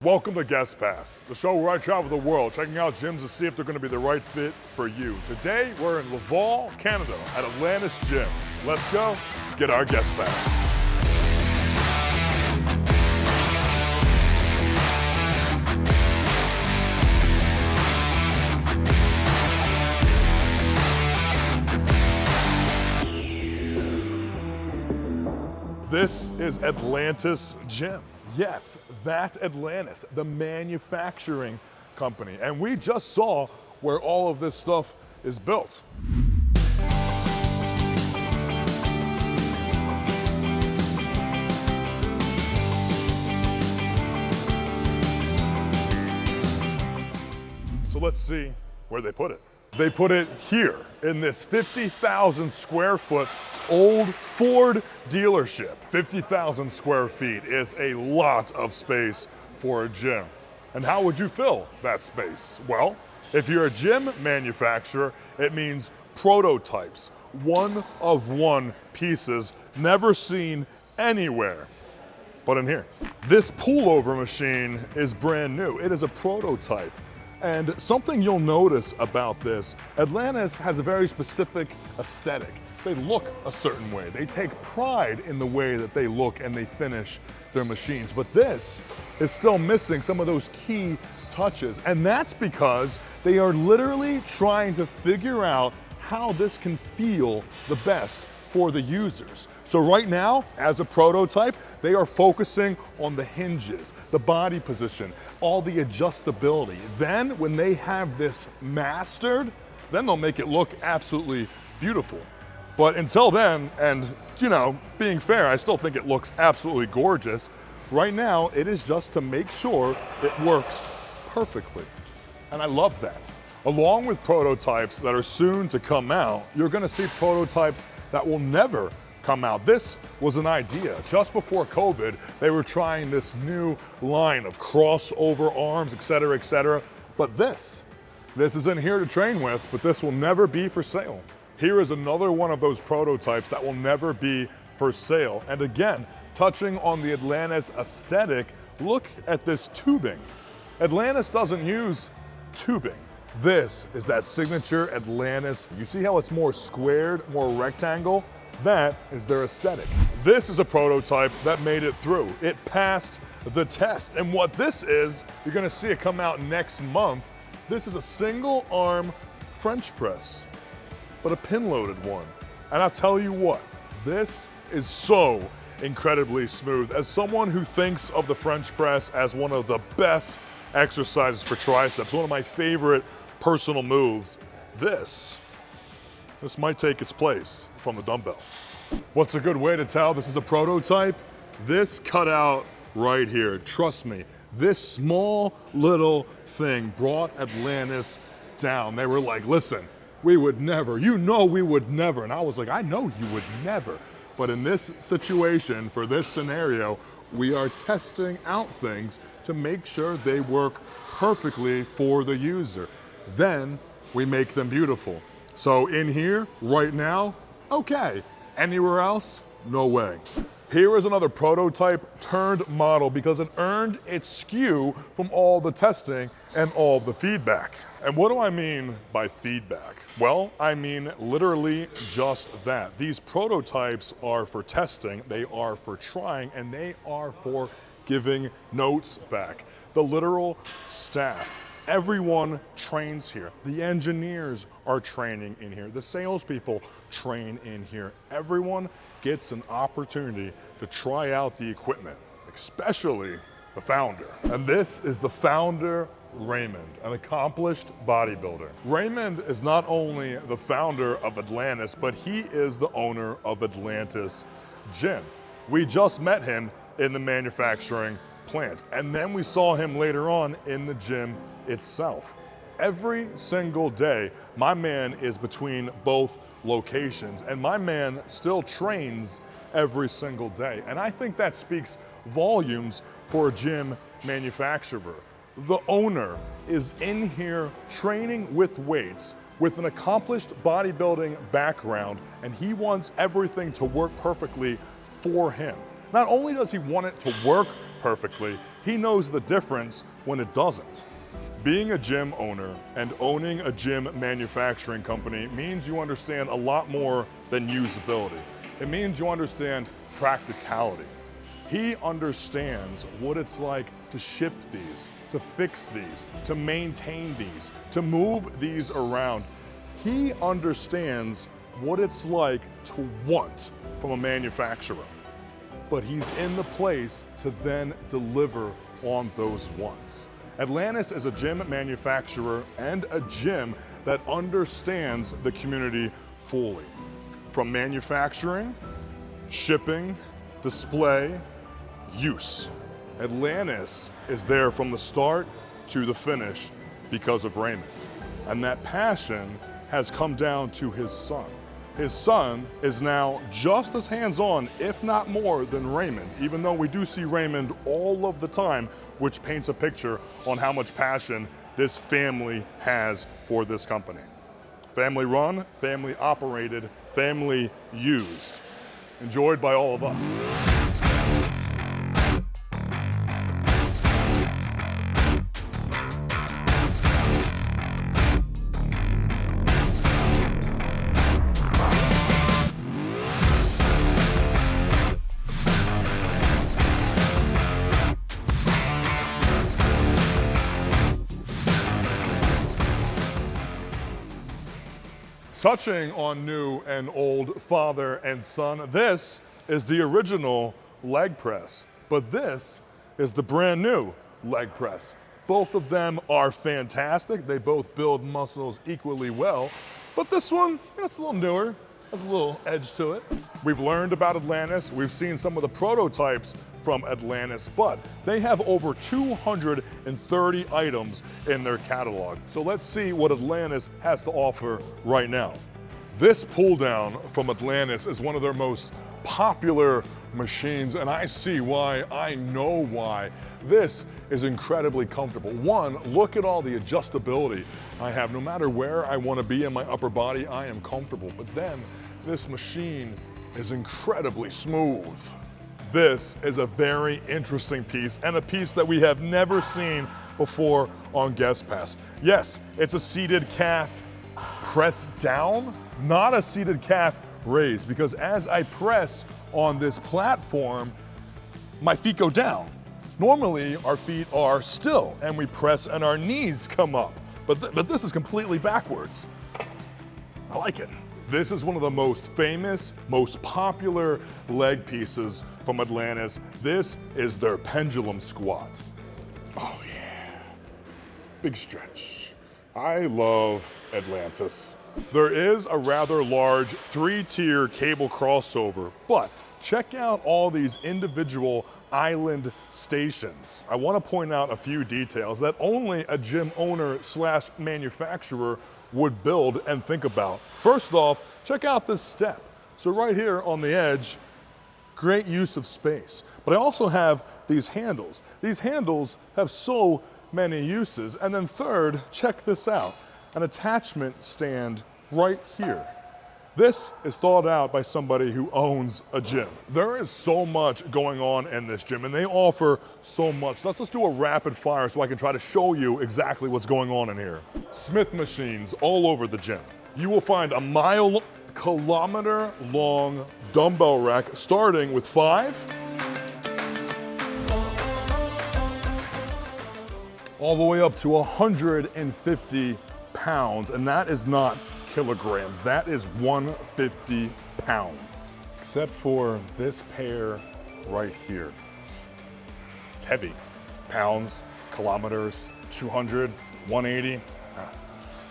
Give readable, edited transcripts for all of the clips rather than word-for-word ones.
Welcome to Guest Pass, the show where I travel the world checking out gyms to see if they're going to be the right fit for you. Today, we're in Laval, Canada at Atlantis Gym. Let's go get our Guest Pass. This is Atlantis Gym. Yes, that Atlantis, the manufacturing company. And we just saw where all of this stuff is built. So let's see where they put it. They put it here in this 50,000 square foot old Ford dealership. 50,000 square feet is a lot of space for a gym. And how would you fill that space? Well, if you're a gym manufacturer, it means prototypes, one of one pieces, never seen anywhere but in here. This pullover machine is brand new. It is a prototype. And something you'll notice about this, Atlantis has a very specific aesthetic. They look a certain way. They take pride in the way that they look and they finish their machines. But this is still missing some of those key touches. And that's because they are literally trying to figure out how this can feel the best for the users. So right now, as a prototype, they are focusing on the hinges, the body position, all the adjustability. Then when they have this mastered, then they'll make it look absolutely beautiful. But until then, and being fair, I still think it looks absolutely gorgeous. Right now, it is just to make sure it works perfectly. And I love that. Along with prototypes that are soon to come out, you're gonna see prototypes that will never come out. This was an idea. Just before COVID, they were trying this new line of crossover arms, et cetera, but this isn't here to train with, but this will never be for sale. Here is another one of those prototypes that will never be for sale. And again, touching on the Atlantis aesthetic, look at this tubing. Atlantis doesn't use tubing. This is that signature Atlantis. You see how it's more squared, more rectangle? That is their aesthetic. This is a prototype that made it through. It passed the test. And what this is, you're gonna see it come out next month. This is a single arm French press, but a pin-loaded one. And I'll tell you what, this is so incredibly smooth. As someone who thinks of the French press as one of the best exercises for triceps, one of my favorite personal moves, this might take its place from the dumbbell. What's a good way to tell this is a prototype? This cutout right here, trust me, this small little thing brought Atlantis down. They were like, listen, we would never, we would never. And I was like, I know you would never. But in this situation, for this scenario, we are testing out things to make sure they work perfectly for the user. Then we make them beautiful. So in here, right now, okay. Anywhere else, no way. Here is another prototype turned model because it earned its SKU from all the testing and all of the feedback. And what do I mean by feedback? Well, I mean literally just that. These prototypes are for testing, they are for trying, and they are for giving notes back. The literal staff. Everyone trains here. The engineers are training in here. The salespeople train in here. Everyone gets an opportunity to try out the equipment, especially the founder. And this is the founder, Raymond, an accomplished bodybuilder. Raymond is not only the founder of Atlantis, but he is the owner of Atlantis Gym. We just met him in the manufacturing plant, and then we saw him later on in the gym itself. Every single day, my man is between both locations, and my man still trains every single day. And I think that speaks volumes for a gym manufacturer. The owner is in here training with weights, with an accomplished bodybuilding background, and he wants everything to work perfectly for him. Not only does he want it to work perfectly. He knows the difference when it doesn't. Being a gym owner and owning a gym manufacturing company means you understand a lot more than usability. It means you understand practicality. He understands what it's like to ship these, to fix these, to maintain these, to move these around. He understands what it's like to want from a manufacturer, but he's in the place to then deliver on those wants. Atlantis is a gym manufacturer and a gym that understands the community fully. From manufacturing, shipping, display, use. Atlantis is there from the start to the finish because of Raymond. And that passion has come down to his son. His son is now just as hands-on, if not more, than Raymond, even though we do see Raymond all of the time, which paints a picture on how much passion this family has for this company. Family run, family operated, family used. Enjoyed by all of us. Touching on new and old father and son, this is the original leg press, but this is the brand new leg press. Both of them are fantastic. They both build muscles equally well, but this one, it's a little newer. Has a little edge to it. We've learned about Atlantis. We've seen some of the prototypes from Atlantis, but they have over 230 items in their catalog. So let's see what Atlantis has to offer right now. This pull down from Atlantis is one of their most popular machines, and I see why, I know why. This is incredibly comfortable. One, look at all the adjustability I have. No matter where I want to be in my upper body, I am comfortable. But then this machine is incredibly smooth. This is a very interesting piece, and a piece that we have never seen before on Guest Pass. Yes, it's a seated calf press down, not a seated calf raise, because as I press on this platform, my feet go down. Normally, our feet are still, and we press and our knees come up. But this is completely backwards. I like it. This is one of the most famous, most popular leg pieces from Atlantis. This is their Pendulum Squat. Oh yeah, big stretch. I love Atlantis. There is a rather large 3-tier cable crossover, but check out all these individual island stations. I want to point out a few details that only a gym owner / manufacturer would build and think about. First off, check out this step. So right here on the edge, great use of space. But I also have these handles. These handles have so many uses. And then third, check this out, an attachment stand right here. This is thought out by somebody who owns a gym. There is so much going on in this gym, and they offer so much. Let's just do a rapid fire so I can try to show you exactly what's going on in here. Smith machines all over the gym. You will find a kilometer long dumbbell rack starting with 5, all the way up to 150 pounds, and that is not kilograms, that is 150 pounds. Except for this pair right here. It's heavy. Pounds, kilometers, 200, 180.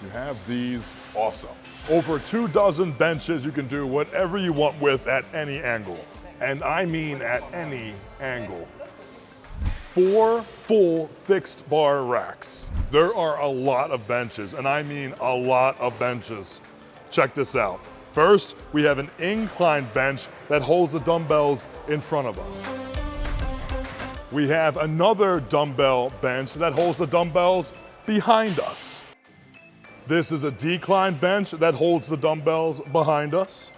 You have these, awesome. Over 24 benches you can do whatever you want with at any angle. And I mean at any angle. 4 full fixed bar racks. There are a lot of benches, and I mean a lot of benches. Check this out. First, we have an incline bench that holds the dumbbells in front of us. We have another dumbbell bench that holds the dumbbells behind us. This is a decline bench that holds the dumbbells behind us.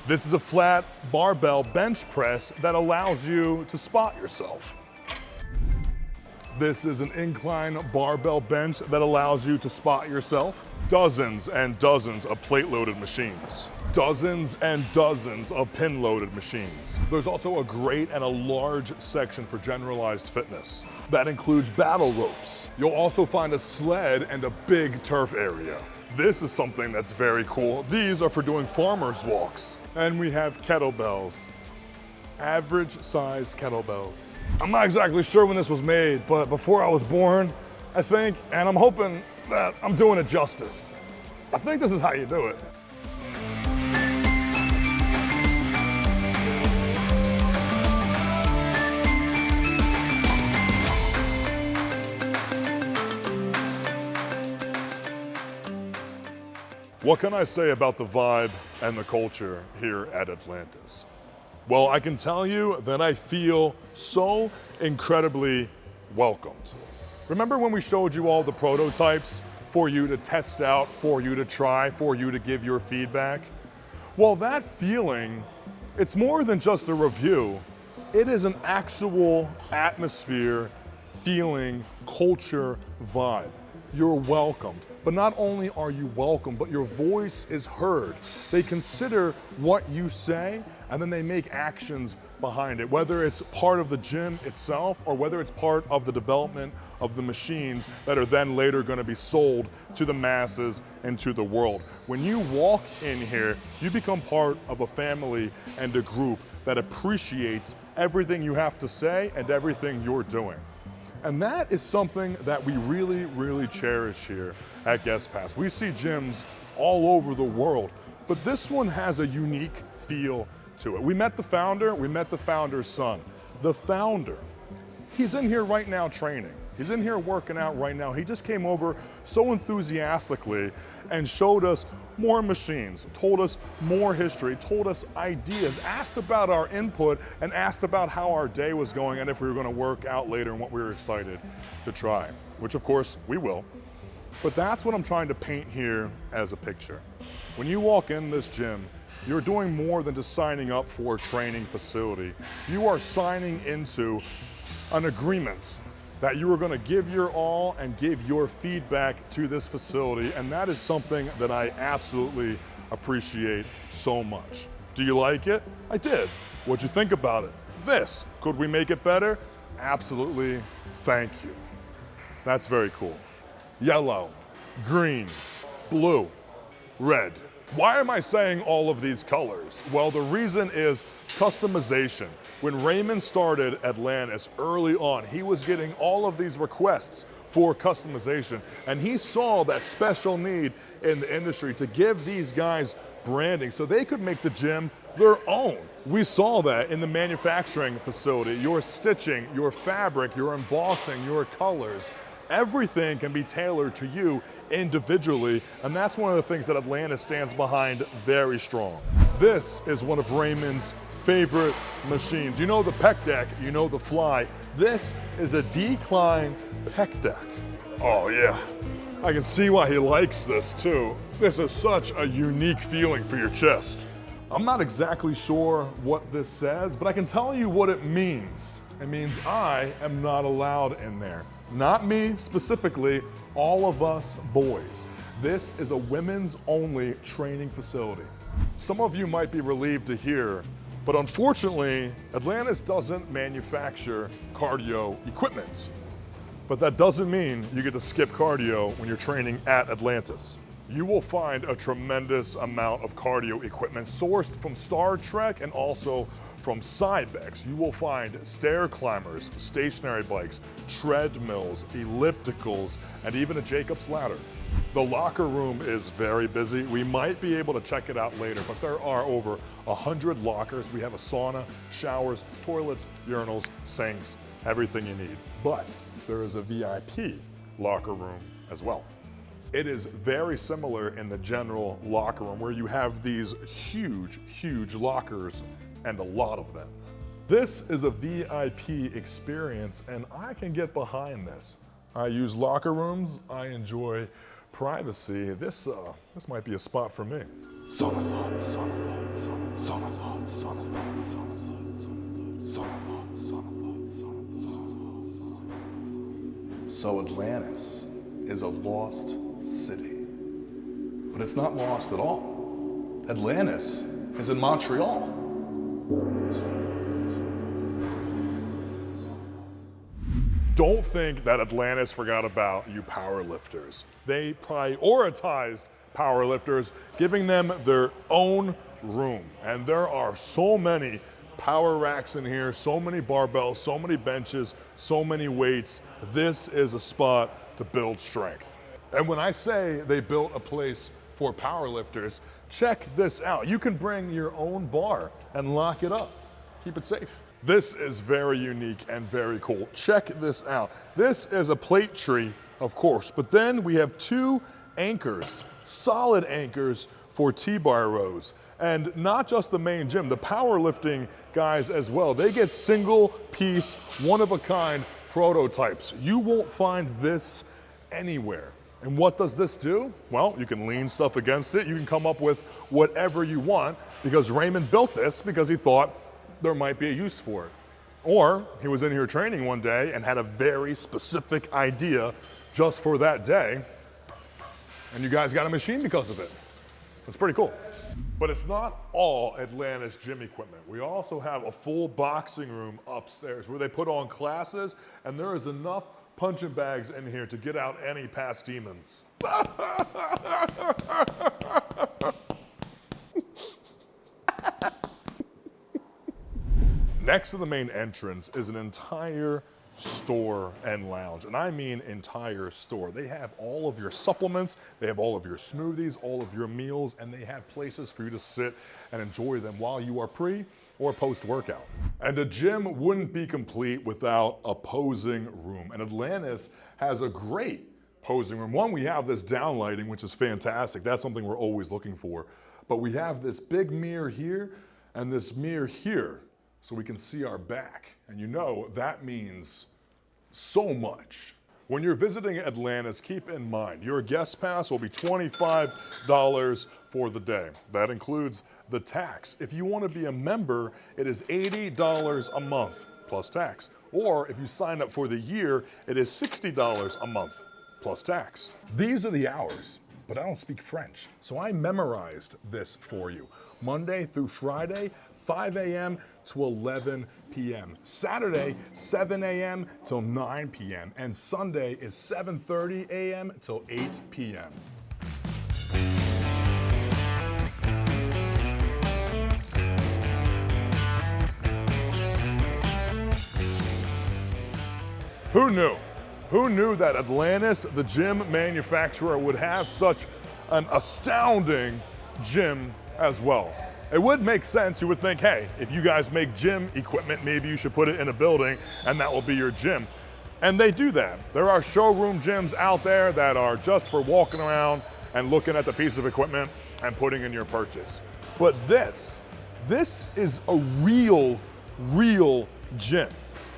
This is a flat barbell bench press that allows you to spot yourself. This is an incline barbell bench that allows you to spot yourself. Dozens and dozens of plate-loaded machines. Dozens and dozens of pin-loaded machines. There's also a great and a large section for generalized fitness. That includes battle ropes. You'll also find a sled and a big turf area. This is something that's very cool. These are for doing farmer's walks. And we have kettlebells. Average size kettlebells. I'm not exactly sure when this was made, but before I was born, I think, and I'm hoping that I'm doing it justice. I think this is how you do it. What can I say about the vibe and the culture here at Atlantis? Well, I can tell you that I feel so incredibly welcomed. Remember when we showed you all the prototypes for you to test out, for you to try, for you to give your feedback? Well, that feeling, it's more than just a review. It is an actual atmosphere, feeling, culture, vibe. You're welcomed. But not only are you welcome, but your voice is heard. They consider what you say, and then they make actions behind it, whether it's part of the gym itself or whether it's part of the development of the machines that are then later going to be sold to the masses and to the world. When you walk in here, you become part of a family and a group that appreciates everything you have to say and everything you're doing. And that is something that we really, really cherish here at Guest Pass. We see gyms all over the world, but this one has a unique feel to it. We met the founder, we met the founder's son. The founder, he's in here right now training. He's in here working out right now. He just came over so enthusiastically and showed us more machines, told us more history, told us ideas, asked about our input, and asked about how our day was going and if we were going to work out later and what we were excited to try, which of course we will. But that's what I'm trying to paint here as a picture. When you walk in this gym, you're doing more than just signing up for a training facility. You are signing into an agreement that you are going to give your all and give your feedback to this facility, and that is something that I absolutely appreciate so much. Do you like it? I did. What'd you think about it? This, could we make it better? Absolutely, thank you. That's very cool. Yellow, green, blue, red. Why am I saying all of these colors? Well, the reason is customization. When Raymond started Atlantis early on, he was getting all of these requests for customization, and he saw that special need in the industry to give these guys branding so they could make the gym their own. We saw that in the manufacturing facility. Your stitching, your fabric, your embossing, your colors, everything can be tailored to you individually, and that's one of the things that Atlantis stands behind very strong. This is one of Raymond's favorite machines. You know the Peck deck, you know the Fly. This is a decline Peck deck. Oh yeah, I can see why he likes this too. This is such a unique feeling for your chest. I'm not exactly sure what this says, but I can tell you what it means. It means I am not allowed in there. Not me specifically, all of us boys. This is a women's only training facility. Some of you might be relieved to hear, but unfortunately, Atlantis doesn't manufacture cardio equipment. But that doesn't mean you get to skip cardio when you're training at Atlantis. You will find a tremendous amount of cardio equipment sourced from Star Trek and also from Cybex. You will find stair climbers, stationary bikes, treadmills, ellipticals, and even a Jacob's ladder. The locker room is very busy. We might be able to check it out later, but there are over 100 lockers. We have a sauna, showers, toilets, urinals, sinks, everything you need. But there is a VIP locker room as well. It is very similar in the general locker room where you have these huge, huge lockers and a lot of them. This is a VIP experience and I can get behind this. I use locker rooms, I enjoy privacy, this might be a spot for me. Sauna Thoughts, Sauna Thoughts, Sauna Thoughts, Sauna Thoughts, Sauna Thoughts, Sauna Thoughts, Sauna Thoughts. So Atlantis is a lost city, but it's not lost at all. Atlantis is in Montreal. Don't think that Atlantis forgot about you powerlifters. They prioritized powerlifters, giving them their own room. And there are so many power racks in here, so many barbells, so many benches, so many weights. This is a spot to build strength. And when I say they built a place for powerlifters, check this out. You can bring your own bar and lock it up. Keep it safe. This is very unique and very cool. Check this out. This is a plate tree, of course, but then we have two anchors, solid anchors for T-bar rows. And not just the main gym, the powerlifting guys as well. They get single piece, one of a kind prototypes. You won't find this anywhere. And what does this do? Well, you can lean stuff against it. You can come up with whatever you want, because Raymond built this because he thought there might be a use for it. Or he was in here training one day and had a very specific idea just for that day, and you guys got a machine because of it. It's pretty cool. But it's not all Atlantis gym equipment. We also have a full boxing room upstairs where they put on classes, and there is enough punching bags in here to get out any past demons. Next to the main entrance is an entire store and lounge, and I mean entire store. They have all of your supplements, they have all of your smoothies, all of your meals, and they have places for you to sit and enjoy them while you are pre or post-workout. And a gym wouldn't be complete without a posing room, and Atlantis has a great posing room. One, we have this downlighting, which is fantastic. That's something we're always looking for. But we have this big mirror here and this mirror here, so we can see our back. And you know, that means so much. When you're visiting Atlantis, keep in mind, your guest pass will be $25 for the day. That includes the tax. If you want to be a member, it is $80 a month plus tax. Or if you sign up for the year, it is $60 a month plus tax. These are the hours, but I don't speak French, so I memorized this for you. Monday through Friday, 5 a.m. to 11 p.m. Saturday, 7 a.m. till 9 p.m. And Sunday is 7:30 a.m. till 8 p.m. Who knew? Who knew that Atlantis, the gym manufacturer, would have such an astounding gym as well? It would make sense. You would think, hey, if you guys make gym equipment, maybe you should put it in a building and that will be your gym. And they do that. There are showroom gyms out there that are just for walking around and looking at the piece of equipment and putting in your purchase. But this is a real gym.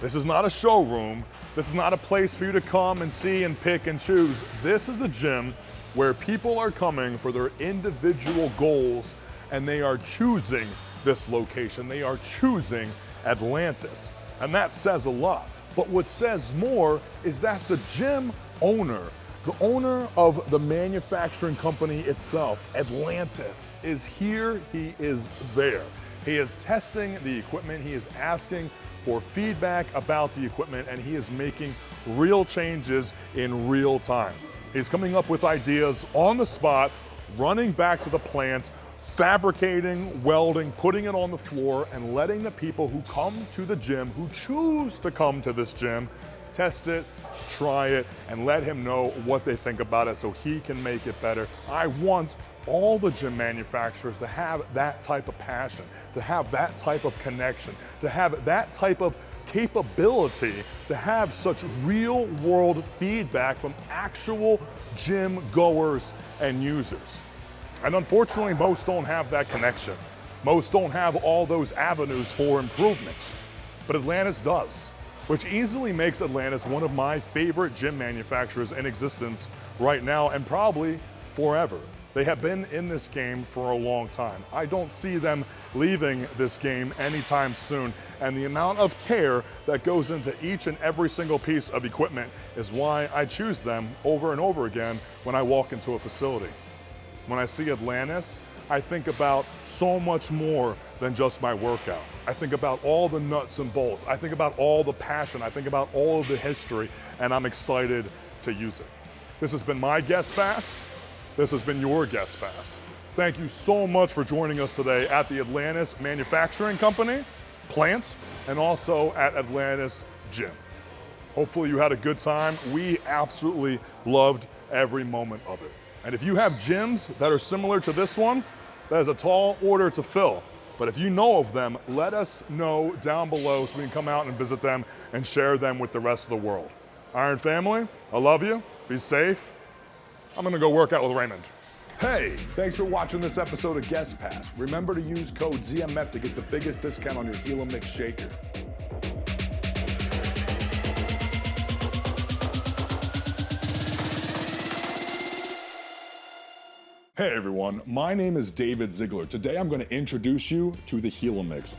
This is not a showroom. This is not a place for you to come and see and pick and choose. This is a gym where people are coming for their individual goals, and they are choosing this location. They are choosing Atlantis. And that says a lot. But what says more is that the gym owner, the owner of the manufacturing company itself, Atlantis, is here, he is there. He is testing the equipment, he is asking for feedback about the equipment, and he is making real changes in real time. He's coming up with ideas on the spot, running back to the plant, fabricating, welding, putting it on the floor, and letting the people who come to the gym, who choose to come to this gym, test it, try it, and let him know what they think about it so he can make it better. I want all the gym manufacturers to have that type of passion, to have that type of connection, to have that type of capability, to have such real world feedback from actual gym goers and users. And unfortunately, most don't have that connection. Most don't have all those avenues for improvement. But Atlantis does. which easily makes Atlantis one of my favorite gym manufacturers in existence right now and probably forever. They have been in this game for a long time. I don't see them leaving this game anytime soon, and the amount of care that goes into each and every single piece of equipment is why I choose them over and over again when I walk into a facility. When I see Atlantis, I think about so much more than just my workout. I think about all the nuts and bolts. I think about all the passion. I think about all of the history, and I'm excited to use it. This has been my guest pass. This has been your guest pass. Thank you so much for joining us today at the Atlantis Manufacturing Company, plant, and also at Atlantis Gym. Hopefully you had a good time. We absolutely loved every moment of it. And if you have gyms that are similar to this one, that is a tall order to fill. But if you know of them, let us know down below so we can come out and visit them and share them with the rest of the world. Iron Family, I love you. Be safe. I'm gonna go work out with Raymond. Hey, thanks for watching this episode of Guest Pass. Remember to use code ZMF to get the biggest discount on your Helimix shaker. Hey everyone, my name is David Ziegler. Today I'm going to introduce you to the Helimix.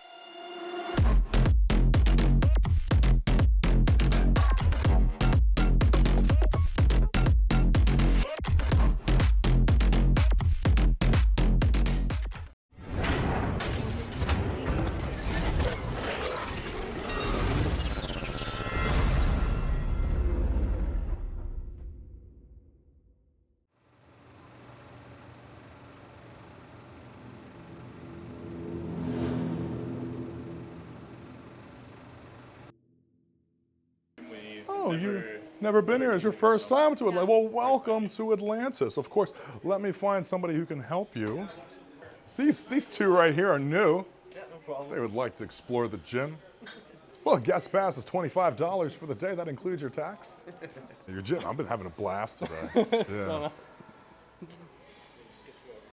Oh, you've never been here. It's your first time to Atlantis. Well, welcome to Atlantis. Of course, let me find somebody who can help you. These two right here are new. Yeah, no problem. They would like to explore the gym. Well, guest pass is $25 for the day. That includes your tax. Your gym. I've been having a blast today. Yeah.